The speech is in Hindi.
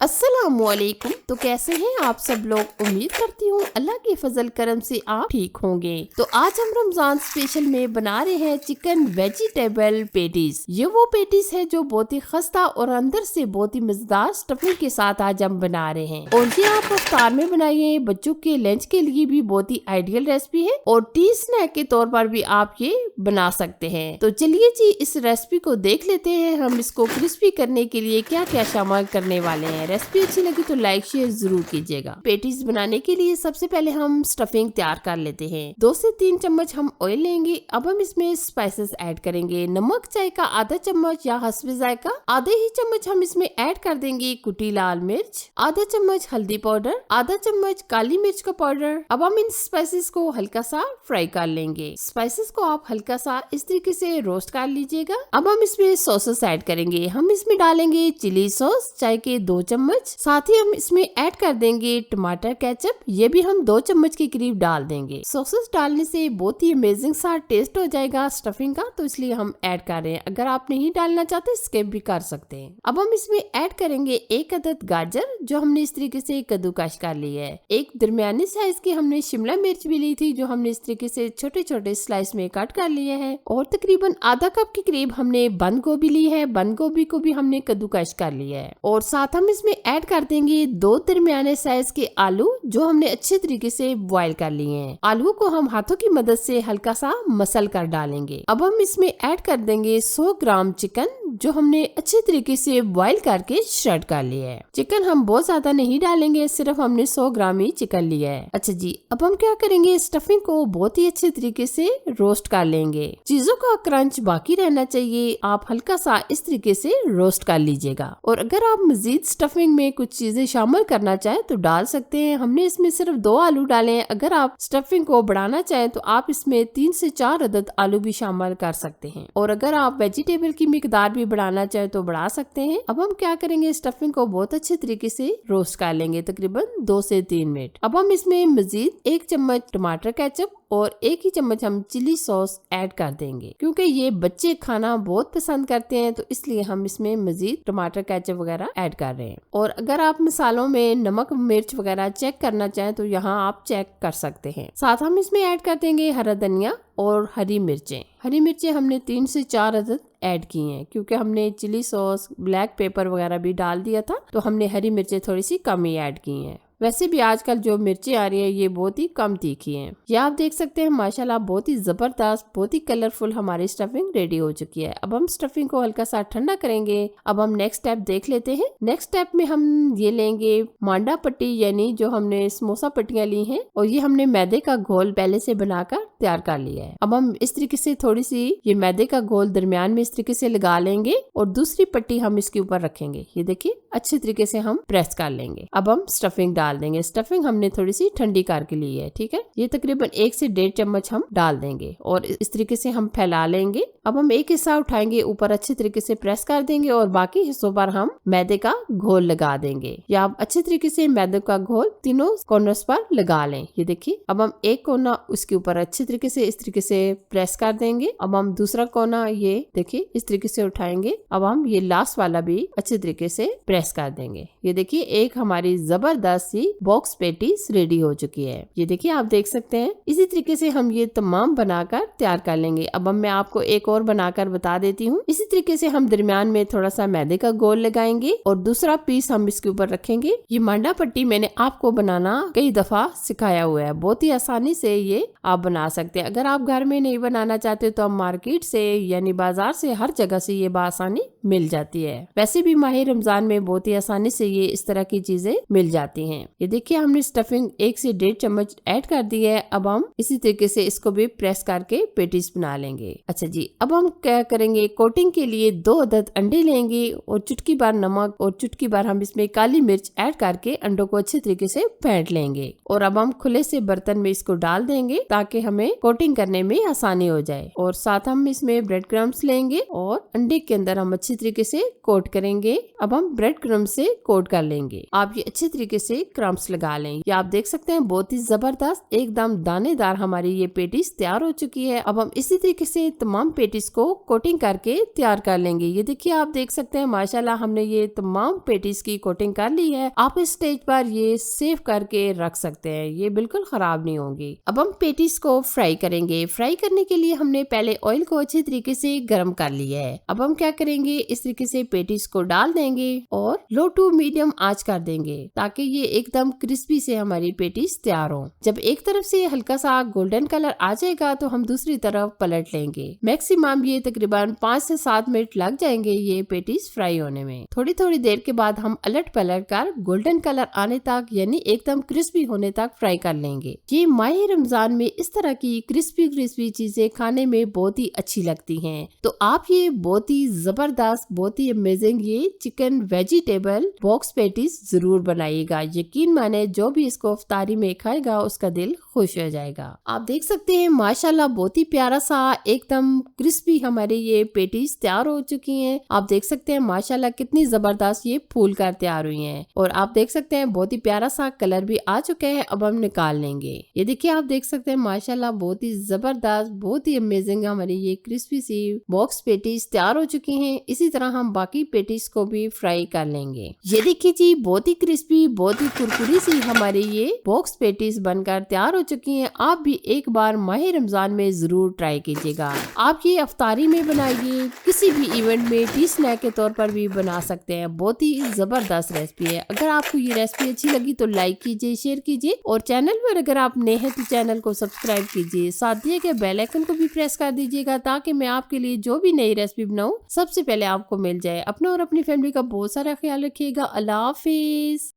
अस्सलामुअलैकुम। तो कैसे हैं आप सब लोग? उम्मीद करती हूँ अल्लाह के फजल करम से आप ठीक होंगे। तो आज हम रमजान स्पेशल में बना रहे हैं चिकन वेजिटेबल पेटीज। ये वो पेटीज है जो बहुत ही खस्ता और अंदर से बहुत ही मजेदार स्टफिंग के साथ आज हम बना रहे हैं। और ये आप इफ्तार में बनाइए, बच्चों के लंच के लिए भी बहुत ही आइडियल रेसिपी है और टी स्नैक के तौर पर भी आप ये बना सकते हैं। तो चलिए जी इस रेसिपी को देख लेते हैं। हम इसको क्रिस्पी करने के लिए क्या क्या शामिल करने वाले हैं। रेसिपी अच्छी लगी तो लाइक शेयर जरूर कीजिएगा। पेटीज बनाने के लिए सबसे पहले हम स्टफिंग तैयार कर लेते हैं। 2 से 3 चम्मच हम ऑयल लेंगे। अब हम इसमें स्पाइसेस ऐड करेंगे। नमक चाय का आधा चम्मच या हस्बे जायका, आधे ही चम्मच हम इसमें ऐड कर देंगे कुटी लाल मिर्च, आधा चम्मच हल्दी पाउडर, आधा चम्मच काली मिर्च का पाउडर। अब हम इन स्पाइसेस को हल्का सा फ्राई कर लेंगे। स्पाइसेस को आप हल्का सा इस तरीके से रोस्ट कर लीजिएगा। अब हम इसमें सॉसेस ऐड करेंगे। हम इसमें डालेंगे चिली सॉस चाय के 2 चम्मच, साथ ही हम इसमें ऐड कर देंगे टमाटर केचप, ये भी हम 2 चम्मच के करीब डाल देंगे। सॉसेस डालने से बहुत ही अमेजिंग सा टेस्ट हो जाएगा स्टफिंग का, तो इसलिए हम ऐड कर रहे हैं। अगर आप नहीं डालना चाहते स्किप भी कर सकते हैं। अब हम इसमें ऐड करेंगे 1 अदद गाजर जो हमने इस तरीके से कद्दूकश कर ली है। एक दरमियानी साइज की हमने शिमला मिर्च भी ली थी जो हमने इस तरीके से छोटे छोटे स्लाइस में कट कर लिए है। और तकरीबन आधा कप के करीब हमने बंद गोभी ली है। बंद गोभी को भी हमने कद्दूकश कर लिया है। और साथ हम इसमें ऐड कर देंगे 2 दरमियाने साइज के आलू जो हमने अच्छे तरीके से बॉईल कर लिए हैं। आलू को हम हाथों की मदद से हल्का सा मसल कर डालेंगे। अब हम इसमें ऐड कर देंगे 100 ग्राम चिकन जो हमने अच्छे तरीके से बॉईल करके श्रेड कर लिया है। चिकन हम बहुत ज्यादा नहीं डालेंगे, सिर्फ हमने 100 ग्राम ही चिकन लिया है। अच्छा जी, अब हम क्या करेंगे, स्टफिंग को बहुत ही अच्छे तरीके से रोस्ट कर लेंगे। चीजों का क्रंच बाकी रहना चाहिए, आप हल्का सा इस तरीके से रोस्ट कर लीजिएगा। और अगर आप मजीद स्टफिंग में कुछ चीजें शामिल करना चाहें तो डाल सकते हैं। हमने इसमें सिर्फ 2 आलू डाले हैं। अगर आप स्टफिंग को बढ़ाना चाहें तो आप इसमें 3 से 4 अदद आलू भी शामिल कर सकते हैं। और अगर आप वेजिटेबल की मिकदार भी बढ़ाना चाहें तो बढ़ा सकते हैं। अब हम क्या करेंगे, स्टफिंग को बहुत अच्छे तरीके से रोस्ट कर लेंगे तकरीबन 2 से 3 मिनट। अब हम इसमें मजीद 1 चम्मच टमाटर केचप और 1 ही चम्मच हम चिली सॉस ऐड कर देंगे। क्योंकि ये बच्चे खाना बहुत पसंद करते हैं तो इसलिए हम इसमें मजीद टमाटर केचप वगैरह ऐड कर रहे हैं। और अगर आप मसालों में नमक मिर्च वगैरह चेक करना चाहें तो यहाँ आप चेक कर सकते हैं। साथ हम इसमें ऐड कर देंगे हरा धनिया और हरी मिर्चें। हरी मिर्चें हमने 3 से 4 अदद ऐड की हैं क्योंकि हमने चिली सॉस ब्लैक पेपर वगैरह भी डाल दिया था, तो हमने हरी मिर्चें थोड़ी सी कम ही ऐड की हैं। वैसे भी आजकल जो मिर्ची आ रही है ये बहुत ही कम तीखी हैं। ये आप देख सकते हैं माशाल्लाह बहुत ही जबरदस्त, बहुत ही कलरफुल हमारी स्टफिंग रेडी हो चुकी है। अब हम स्टफिंग को हल्का सा ठंडा करेंगे। अब हम नेक्स्ट स्टेप देख लेते हैं। नेक्स्ट स्टेप में हम ये लेंगे मांडा पट्टी, यानी जो हमने समोसा पट्टियां ली हैं और ये हमने मैदे का घोल पहले से बनाकर तैयार कर लिया है। अब हम इस तरीके से थोड़ी सी ये मैदे का घोल दरमियान में इस तरीके से लगा लेंगे और दूसरी पट्टी हम इसके ऊपर रखेंगे। ये देखिए अच्छे तरीके से हम प्रेस कर लेंगे। अब हम स्टफिंग डाल देंगे। स्टफिंग हमने थोड़ी सी ठंडी करके ली है, ठीक है। ये तकरीबन 1 से 1.5 चम्मच हम डाल देंगे और इस तरीके से हम फैला लेंगे। अब हम एक हिस्सा उठाएंगे, ऊपर अच्छे तरीके से प्रेस कर देंगे और बाकी हिस्सों पर हम मैदे का घोल लगा देंगे। या आप अच्छे तरीके से मैदे का घोल तीनों कॉर्नर्स पर लगा लें। ये देखिए अब हम एक कोना उसके ऊपर अच्छे तरीके से इस तरीके से प्रेस कर देंगे। अब हम दूसरा कोना ये देखिए इस तरीके से उठाएंगे। अब हम ये लास्ट वाला भी अच्छे तरीके से प्रेस कर देंगे। ये देखिए एक हमारी जबरदस्त सी बॉक्स पेटीज रेडी हो चुकी है। ये देखिए आप देख सकते हैं। इसी तरीके से हम ये तमाम बनाकर तैयार कर लेंगे। अब मैं आपको एक और बनाकर बता देती हूँ। इसी तरीके से हम दरमियान में थोड़ा सा मैदे का गोल लगाएंगे और दूसरा पीस हम इसके ऊपर रखेंगे। ये मांडा पट्टी मैंने आपको बनाना कई दफा सिखाया हुआ है, बहुत ही आसानी से ये आप बना सकते हैं। अगर आप घर में नहीं बनाना चाहते तो हम मार्केट से यानी बाजार से हर जगह से ये बासानी मिल जाती है। वैसे भी माह रमजान में बहुत ही आसानी से ये इस तरह की चीजें मिल जाती हैं। ये देखिए हमने स्टफिंग 1 से 1.5 चम्मच ऐड कर दी है। अब हम इसी तरीके से इसको भी प्रेस करके पेटीज बना लेंगे। अच्छा जी, अब हम क्या करेंगे, कोटिंग के लिए 2 अदद अंडे लेंगे और चुटकी भर नमक और चुटकी भर हम इसमें काली मिर्च ऐड करके अंडों को अच्छे तरीके से फेंट लेंगे। और अब हम खुले से बर्तन में इसको डाल देंगे ताकि हमें कोटिंग करने में आसानी हो जाए। और साथ हम इसमें ब्रेड क्रम्स लेंगे और अंडे के अंदर हम अच्छी तरीके से कोट करेंगे। अब हम ब्रेड क्रम्स से कोट कर लेंगे। आप ये अच्छे तरीके से क्रम्स लगा लें। ये आप देख सकते हैं बहुत ही जबरदस्त एकदम दानेदार हमारी ये पेटीज तैयार हो चुकी है। अब हम इसी तरीके से तमाम पेटीज पेटीज को कोटिंग करके तैयार कर लेंगे। ये देखिए आप देख सकते हैं माशाल्लाह हमने ये तमाम पेटीज की कोटिंग कर ली है। आप इस स्टेज पर ये सेव करके रख सकते हैं, ये बिल्कुल खराब नहीं होंगी। अब हम पेटीज को फ्राई करेंगे। फ्राई करने के लिए हमने पहले ऑयल को अच्छी तरीके से गर्म कर लिया है। अब हम क्या करेंगे, इस तरीके से पेटीज को डाल देंगे और लो टू मीडियम आंच कर देंगे ताकि ये एकदम क्रिस्पी से हमारी पेटीज तैयार हो। जब एक तरफ से हल्का सा गोल्डन कलर आ जाएगा तो हम दूसरी तरफ पलट लेंगे। मैक्सिमम ये तकरीबन 5 से 7 मिनट लग जाएंगे ये पेटीज फ्राई होने में। थोड़ी थोड़ी देर के बाद हम अलट पलट कर गोल्डन कलर आने तक यानी एकदम क्रिस्पी होने तक फ्राई कर लेंगे। ये माह रमजान में इस तरह की क्रिस्पी क्रिस्पी चीजें खाने में बहुत ही अच्छी लगती हैं। तो आप ये बहुत ही जबरदस्त, बहुत ही अमेजिंग ये चिकन वेजिटेबल बॉक्स पेटीज जरूर बनाइएगा। यकीन माने जो भी इसको इफ्तारी में खाएगा उसका दिल खुश हो जाएगा। आप देख सकते हैं माशाल्लाह बहुत ही प्यारा सा एकदम क्रिस्पी हमारे ये पेटीज तैयार हो चुकी हैं। आप देख सकते हैं माशाल्लाह कितनी जबरदस्त ये फूल कर तैयार हुई हैं और आप देख सकते हैं बहुत ही प्यारा सा कलर भी आ चुका है। अब हम निकाल लेंगे। ये देखिए आप देख सकते हैं माशाल्लाह बहुत ही जबरदस्त, बहुत ही अमेजिंग हमारी ये क्रिस्पी सी बॉक्स पेटीज तैयार हो चुकी हैं। इसी तरह हम बाकी पेटीज को भी फ्राई कर लेंगे। ये देखिए जी बहुत ही क्रिस्पी, बहुत ही कुरकुरी सी हमारी ये बॉक्स पेटीज बनकर तैयार हो चुकी हैं। आप भी एक बार माह रमजान में जरूर ट्राई कीजिएगा। आप ये अफ्तारी में बनाइए, किसी भी इवेंट में टी स्नैक के तौर पर भी बना सकते हैं। बहुत ही जबरदस्त रेसिपी है। अगर आपको ये रेसिपी अच्छी लगी तो लाइक कीजिए, शेयर कीजिए और चैनल पर अगर आप नए हैं तो चैनल को सब्सक्राइब कीजिए। साथ दिए गए बेल आइकन को भी प्रेस कर दीजिएगा ताकि मैं आपके लिए जो भी नई रेसिपी बनाऊं सबसे पहले आपको मिल जाए। अपना और अपनी फैमिली का बहुत सारा ख्याल रखिएगा। अल्लाह हाफिज।